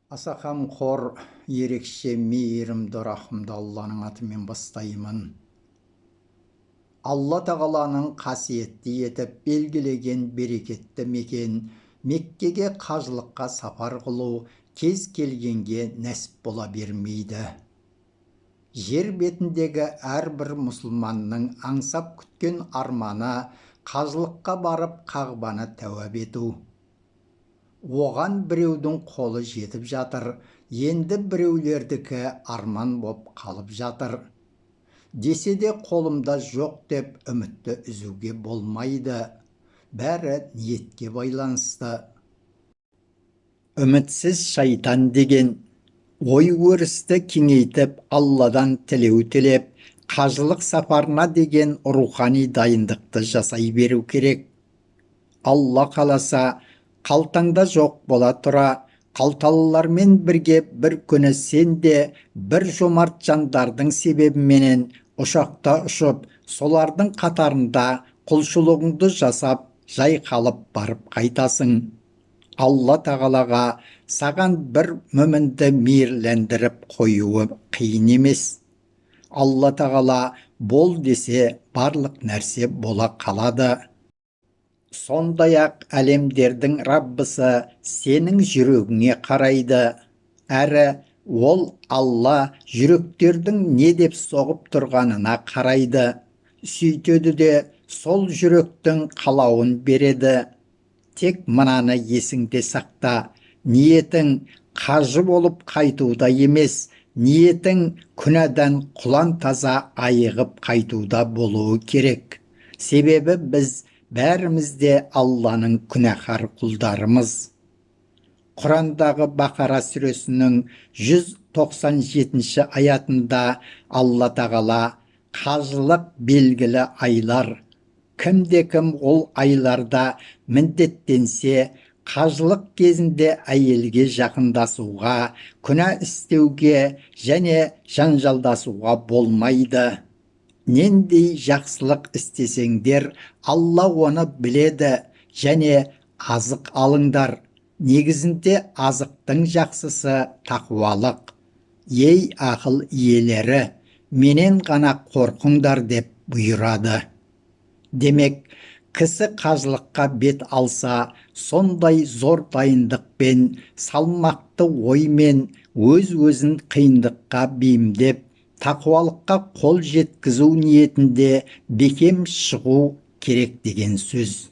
Аса қамқор, ерекше мейірімді рахымды Алланың атымен бастаймын. Алла тағаланың қасиетті етіп белгілеген берекетті мекен Меккеге қажылыққа сапар қылу кез келгенге нәсіп бола бермейді. Жер бетіндегі әрбір мұсылманның аңсап күткен арманы қажылыққа барып Қағбаны тәуап ету. Оған біреудің қолы жетіп жатыр, енді біреулердікі арман боп қалып жатыр. Десе де қолымда жоқ деп үмітті үзуге болмайды. Бәрі ниетке байланысты. Үмітсіз шайтан деген ой өрісті кеңейтіп Алладан тілеу тілеп, қажылық сапарына деген рухани дайындықты жасай беру керек. Алла қаласа, қалтаңда жоқ бола тұра, қалталылармен бірге бір күні сен де бір жомарт жандардың себебіменен ұшақта ұшып, солардың қатарында құлшылығыңды жасап, жайқалып барып қайтасың. Алла тағалаға саған бір мүмінді мейірлендіріп қоюы қиын емес. Алла тағала бол десе, барлық нәрсе бола қалады. Сондай-ақ әлемдердің Раббысы сенің жүрегіңе қарайды. Әрі ол Алла жүректердің не деп соғып тұрғанына қарайды. Сөйтеді де сол жүректің қалауын береді. Тек мынаны есіңде сақта, ниетің қажы болып қайтуда емес, ниетің күнәдан құлан таза айығып қайтуда болуы керек. Себебі біз бәріміз де Алланың күнәһар құлдарымыз. Құрандағы Бақара сүресінің 197 аятында Алла тағала қажылық белгілі айлар, кімде-кім ол айларда міндеттенсе, қажылық кезінде әйелге жақындасуға, күнә істеуге және жанжалдасуға болмайды. Нендей жақсылық істесеңдер, Алла оны біледі, және азық алыңдар. Негізінде азықтың жақсысы тақуалық. Ей ақыл иелері, менен ғана қорқыңдар деп бұйырады. Демек, кісі қажылыққа бет алса, сондай зор дайындықпен, салмақты оймен өз-өзін қиындыққа бейімдеп, тақуалыққа қол жеткізу ниетінде бекем шығу керек деген сөз.